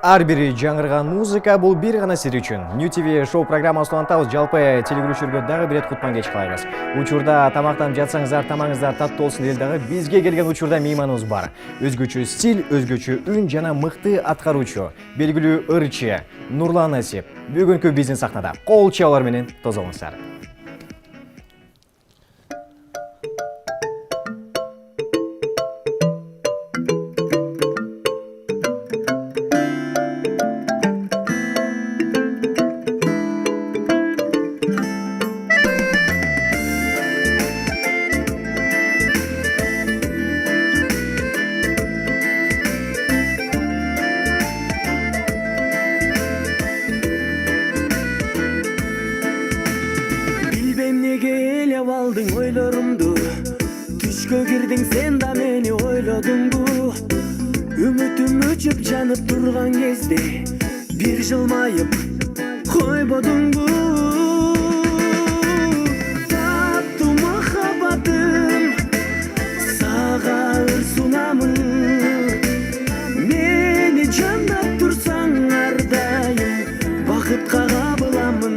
ар бири жаңырган музыка бул бир гана сиз үчүн. New TV шоу программасын улантабыз. Жалпы телегөрүүчүлөргө дагы бир кутман кеч кылабыз. Учурда тамактанып жатсаңыздар, тамагыңыздар таттуу болсун дейли дагы бизге келген учурда мейманыбыз бар. Өзгөчө стиль, өзгөчө үн жана мыкты аткаруучу, белгилүү ырчы Нурлан Насип. Бүгүнкү бизнес сахнада кол чабуулар менен тосолуңуздар. Ойлорумду түшкө кирдиң сен да мени ойлодуңбу үмүтүм өчүп жанып турган кезде бир жылмайып койбодуңбу таттуу махаббатым сага ыр сунамын мени жандап турсаң ар дайым бакытка кабыламын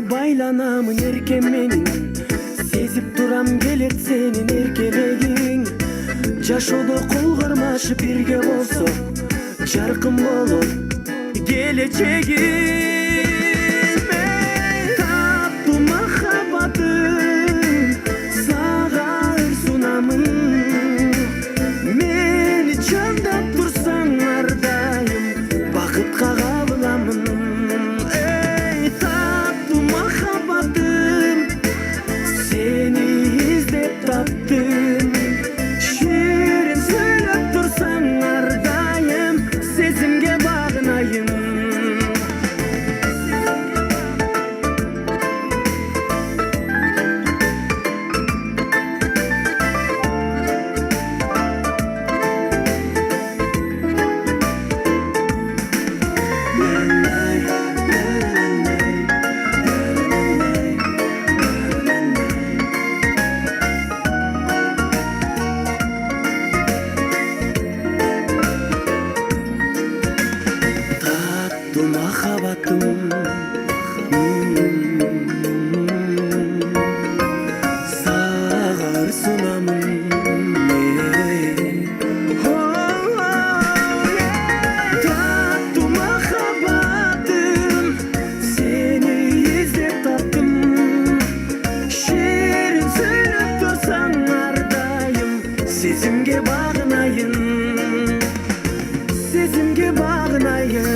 Байланамын эркем менин сезип турам келет сенин эркелегиң жашоодо кол кармашып бирге болсок жаркын болот келечегим таттуу махаббатым сага ыр сунамын мени жандап турсаң ар дайым бакытка кабыламын шерин сөйлөп турсаң ар дайым сезимге багынайын махаббатым сага ыр сунамын таттуу махаббатым сени издеп таптым шерин сөйлөп турсаң ар дайым сезимге багынайын сезимге багынайын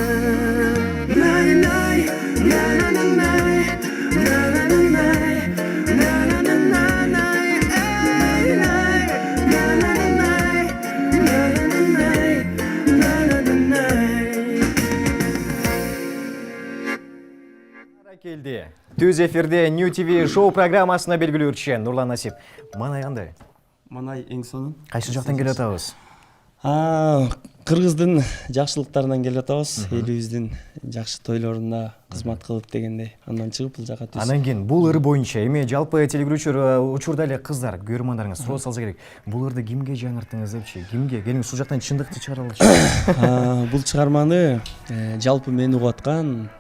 келди. Түз эфирде New TV шоу программасына белгилүү ырчы Нурлан Насип. Манай кандай? Манай эң сонун. Кайсы жактан келип атабыз? Кыргыздын жакшылыктарынан келип атабыз. Элибиздин жакшы тойлоруна кызмат кылып дегендей. Андан чыгып бул жака түз. Анан кийин бул ыр боюнча эми жалпы телегөрүүчүлөр учурда эле кыздар, көрөрмандарыңыз суроо салса керек. Бул ырды кимге жаңырттыңыз депчи? Кимге? Келиңиз ушул жактан чындыкты чыгара алыңызчы. Бул чыгарманы жалпы мени угуп аткан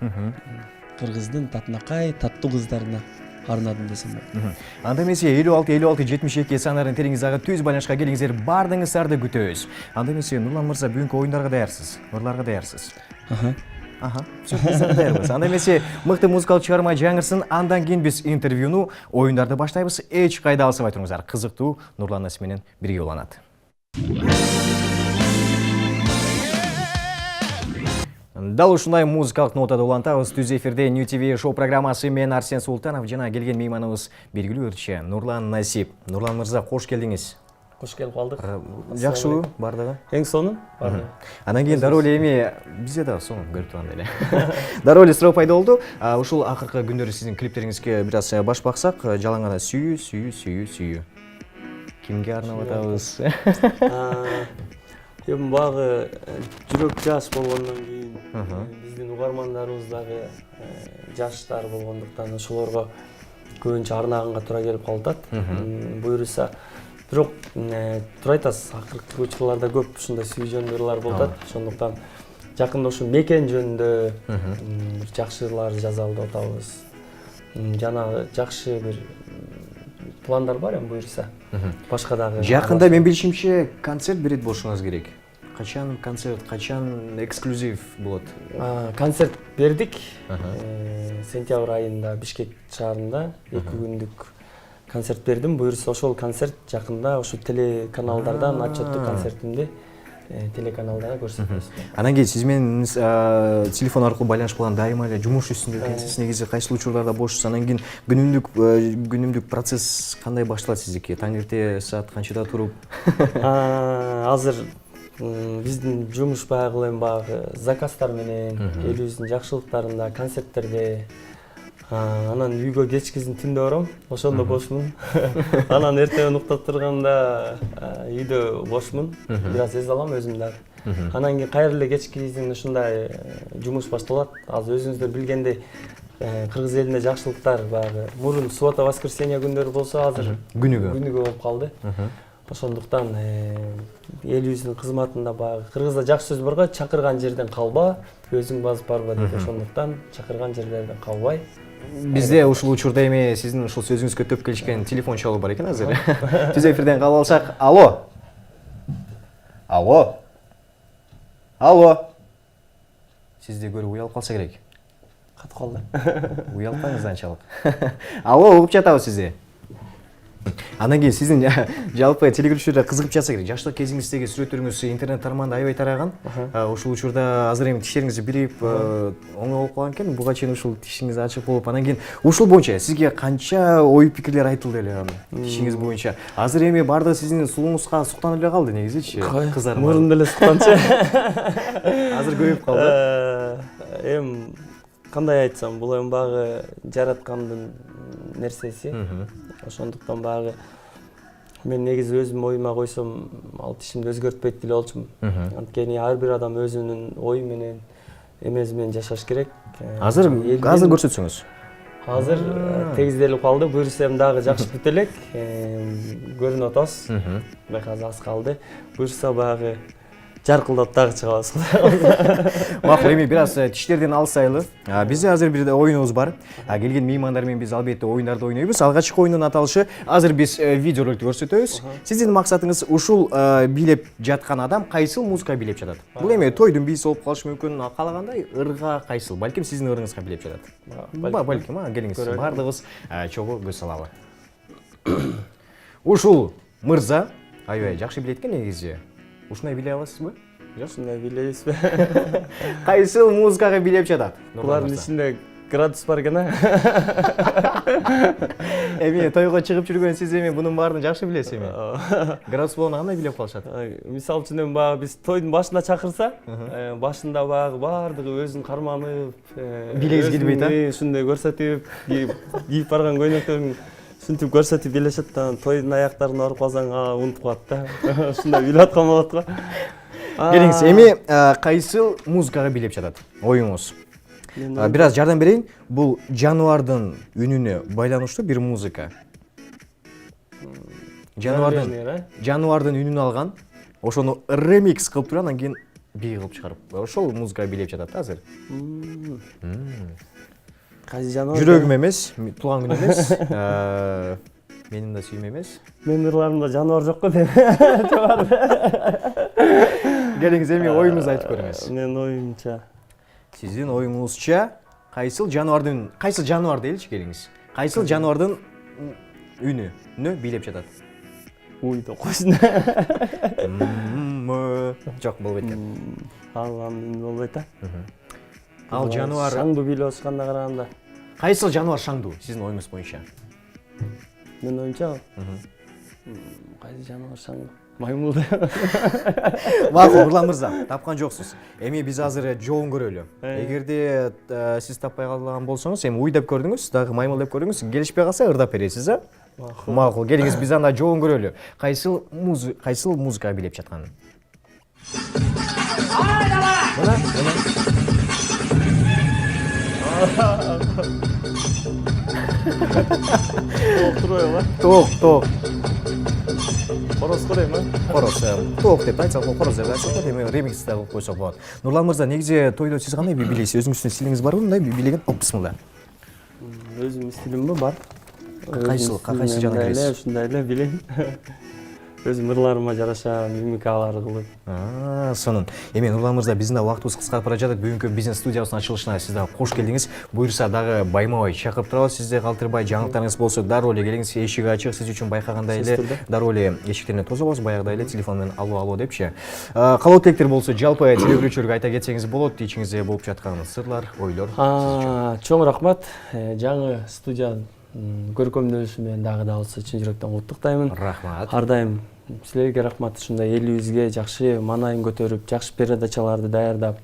Кыргыздын татынакай таттуу кыздарына арнадым десем болот. Анда эмесе 56-56-72 санарын териңиз дагы түз байланышка келиңиздер, бардыгыңыздарды күтөбүз. Анда эмесе Нурлан мырза бүгүнкү оюндарга даярсыз, ырларга даярсыз. Сюрпризге даярбыз. Анда эмесе мыкты музыкалык чыгарма жаңырсын, андан кийин биз интервьюну, оюндарды баштайбыз. Эч кайда алсабай туруңуздар. Кызыктуу Нурлан Насип менен бирге уланат. Дал ушундай музыкалык нотада улантабыз. Түз эфирде New TV шоу программасы. Мен Арсен Султанов жана келген мейманыбыз белгилүү ырчы Нурлан Насип. Нурлан мырза, кош келдиңиз. Кош келип калдык. Жакшыбы бардыгы? Эң сонун бардыгы. Анан кийин дароо эле эми бизде да сонун көрүп тургандай эле. Дароо эле суроо пайда болду. Ушул акыркы күндөрү сиздин клиптериңизге бир аз баш баксак, жалаң гана сүйүү. Кимге арнап атабыз? Эми багы жүрөк жаш болгондон кийин биздин угармандарыбыз дагы жаштар болгондуктан ошолорго көбүнчө арнаганга туура келип калып атат. Буюрса бирок туура айтасыз, акыркы учурларда көп ушундай сүйжөндүү ырлар болуп атат. Ошондуктан жакында ушу мекен жөнүндө бир жакшы ырлар жазалы деп атабыз. Жана жакшы бир пландар бар эми буюрса. Башка дагы. Жакында мен билишимче концерт берет болушуңуз керек. Качан концерт, качан эксклюзив болот? Концерт бердик. Сентябрь айында Бишкек шаарында 2 күндүк концерт бердим. Буюрса ошол концерт жакында ошо телеканалдардан отчеттуу концертимди телеканалдарда көрсөтөбүз. Анан кийин сиз менен телефон аркылуу байланышып калган дайыма эле жумуш үстүндө экенсиз. Негизи кайсыл учурларда бошсуз? Анан кийин күнүмдүк процесс кандай башталат сиздики? Таң эрте саат канчада туруп? Азыр биздин жумуш баягы эми баягы заказдар менен, элибиздин жакшылыктарында, концерттерде, анан үйгө кечкисин түндө барам, ошондо бошмун. Анан эртең уктап турганда үйдө бошмун, бир аз эс алам өзүм дагы. Анан кийин кайра эле кечкисин ушундай жумуш башталат. Азыр өзүңүздөр билгендей кыргыз элинде жакшылыктар баягы мурун суббота воскресенье күндөрү болсо, азыр күнүгө болуп калды. Ошондуктан элибиздин кызматында баягы кыргызда жакшы сөз барго, чакырган жерден калба, өзүң басып барба дейт. Ошондуктан чакырган жерлерден калбай. Бизде ушул учурда эми сиздин ушул сөзүңүзгө төп келишкен телефон чалуу бар экен азыр. Түз эфирден кабыл алсак. Алло. Алло. Алло. Сизди көрүп уялып калса керек. Катып калды. Уялпаңыз анчалык. Алло, угуп жатабыз сизди. Анан кийин сиздин жалпы телегөрүүчүлөр кызыгып жатса керек. Жаштык кезиңиздеги сүрөттөрүңүз интернет тармагында аябай тараган. Ушул учурда азыр эми тиштериңизди бирип оңой болуп калган экен. Буга чейин ушул тишиңиз ачык болуп, анан кийин ушул боюнча сизге канча ой пикирлер айтылды эле тишиңиз боюнча. Азыр эми бардыгы сиздин сулууңузга суктанып эле калды негизичи. Кыздар мурун эле суктанчы. Азыр көбөйүп калды. Эми кандай айтсам, бул эми багы жараткандын нерсеси. Ошондуктан багы мен негизи өзүм оюма койсом, ал тишимди өзгөртпөйт деле болчумун. Анткени ар бир адам өзүнүн ою менен, эмеси менен жашаш керек. Азыр көрсөтсөңүз. Азыр тегизделип калды. Буюрса эми дагы жакшыртып элек. Көрүнүп атабыз. Байкасы аз калды. Буюрса багы жаркылдап дагы чыгабыз. Макул, эми бир аз тиштерден алсайлы. Бизде азыр бир оюнубуз бар. Келген меймандар менен биз албетте оюндарды ойнойбуз. Алгачкы оюндун аталышы азыр биз видеороликтти көрсөтөбүз. Сиздин максатыңыз ушул бийлеп жаткан адам кайсыл музыка бийлеп жатат? Бул эми тойдун бийси болуп калышы мүмкүн, каалагандай ырга кайсыл? Балким сиздин ырыңызга бийлеп жатат. Балким, келиңиз. Бардыгыбыз чогуу көз салалы. Ушул мырза аябай жакшы билет экен негизи. Ушундай билей аласызбы? Ушундай билебизби? Кайсыл музыкага билеп жатат? Булардын ичинде градус бар экен, Эми тойго чыгып жүргөн сиз эми бунун баарын жакшы билесиз эми. Градус болгону кандай билеп калышат? Мисалы үчүн эми багы биз тойдун башына чакырса, башында багы баардыгы өзүн карманып, билегиз келбейт, ушундай көрсөтүп, кийип барган көйнөктөрүн ушинтип көрсөтүп билешет да, тойдун аяктарына барып калсаң, унутуп калат да. Ушундай билип аткан болот го. Келиңиз, эми кайсыл музыкага билеп жатат оюңуз? Бир аз жардам берейин. Бул жаныбардын үнүнө байланыштуу бир музыка. Жаныбардын үнүн алган, ошону ремикс кылып туруп, анан кийин бий кылып чыгарып, ошол музыка билеп жатат азыр. Кайсы жаныбар? Жүрөгүм эмес, туулган күн эмес. Менин да сүйүм эмес. Менин ырларымда жаныбар жок го дейм. Келиңиз, эми оюңузду айтып көрүңүз. Менин оюмча. Сиздин оюңузча кайсыл жаныбар дейли, келиңиз. Кайсыл жаныбардын үнү бийлеп жатат? Уйду койсун. Жок, болбойт экен. Алган болбойт да. Ал жаныбар шаңду бийлеп атканда караганда. Кайсыл жаныбар шаңду сиздин оюңуз боюнча? Менин оюмча. Кайсы жаныбар шаңду? Маймыл. Макул, Нурлан мырза, тапкан жоксуз. Эми биз азыр жоон көрөлү. Эгерде сиз таппай калган болсоңуз, эми уй деп көрдүңүз, дагы маймыл деп көрдүңүз, келишпей калса ырдап бересиз, Макул, келиңиз биз анда жоон көрөлү. Кайсыл музыка билеп жатканын? Мына, мына. Турбайбы? Тоқ. Короз го дейм, Қорос. Тоқ деп айтсақ, қорос деп айтсақ, деме ремикс та қылып қойсақ болады. Нұрлан мырза, негізі тойда сіз қандай би билейсіз? Өзіңіздің стиліңіз бар ма? Мындай би билеген? Бисмилла. Өзүмдүн стилимби бар. Кайсы жана киресиз? Ушундай эле билем. Өзүм ырларыма жараша мимикалар кылып. Сонун. Эми Нурлан мырза, биздин да убактыбыз кыскарып бара жатат. Бүгүнкү бизнес студиябыздын ачылышына сиз да кош келдиңиз. Буюрса дагы байма-бай чакырып турабыз. Сизди калтырбай, жаңылыктарыңыз болсо дароо эле келиңиз. Эшик ачык, сиз үчүн байкагандай эле дароо эле эшиктерин тособуз. Баягыдай эле телефон менен алло депчи. Калоо тилектер болсо жалпы телегөрүүчүлөргө айта кетсеңиз болот. Ичиңизде болуп жаткан сырлар, ойлор. Чоң рахмат. Жаңы студия көркөмдөлүшү менен дагы да болсо чын жүрөктөн куттуктаймын. Рахмат. Ар дайым силерге рахмат. Ушундай элибизге жакшы маанайын көтөрүп, жакшы передачаларды даярдап,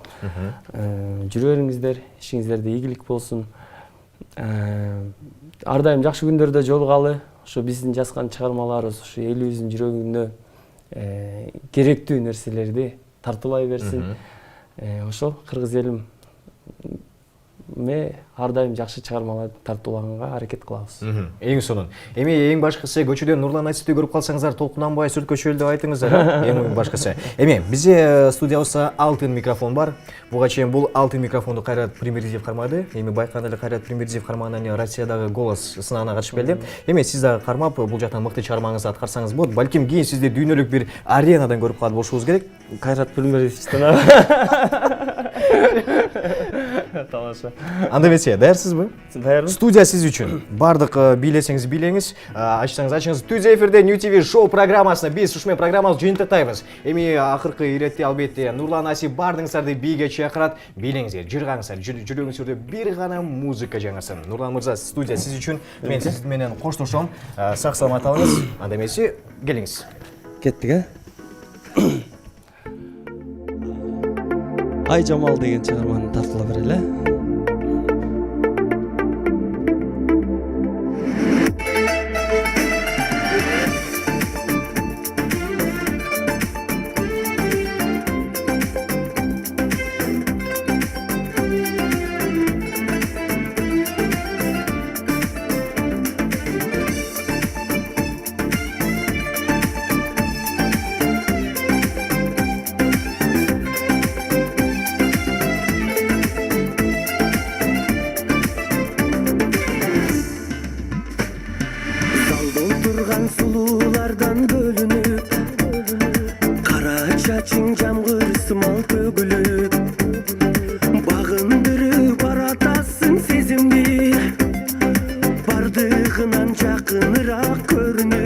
жүрө бериңиздер, ишиңиздерде ийгилик болсун. Ар дайым жакшы күндөрдө жолугалы. Ошо биздин жазган чыгармаларыбыз ушу элибиздин жүрөгүнө керектүү нерселерди тартуулай берсин. Ошол кыргыз элим ар дайым жакшы чыгармаларды тартуулаганга аракет кылабыз. Эң сонун. Эми эң башкысы көчөдөн Нурлан Айтсызды көрүп калсаңыздар, толкунанбай сүрткөчөлү деп айтыңыздар. Эң башкысы. Эми бизде студиябызда алтын микрофон бар. Буга чейин бул алтын микрофонду Кайрат Примирзиев кармады. Эми байкаганда эле Кайрат Примирзиев кармагандан кийин Россиядагы голос сынагына катышып келди. Эми сиз дагы кармап, бул жактан мыкты чыгармаңызды аткарсаңыз болот. Балким кийин сизди дүйнөлүк бир аренадан көрүп калат болушубуз керек. Кайрат Примирзиевичтен. Тамаша. Анда эмесе, даярсызбы? Даярмын. Студия сиз үчүн. Бардык бийлесеңиз билеңиз, ачсаңыз ачыңыз. Түз эфирде New TV шоу программасына биз ушу менен программабызды жыйынтыктайбыз. Эми акыркы иретте албетте Нурлан Аси бардыңызарды бийге чакырат. Билеңиздер, жыргаңыздар, жүрөгүңүздө бир гана музыка жаңырсын. Нурлан мырза, студия сиз үчүн. Мен сиз менен коштошом. Сак саламат алыңыз. Анда эмесе, келиңиз. Кеттик, Ай Жамал деген чыгарманы тартыла берели. Сулуулардан бөлүнүп, кара чачың жамгырсымал төгүлүп, багындырып баратасың сезимди, бардыгынан жакыныраак көрүнүп.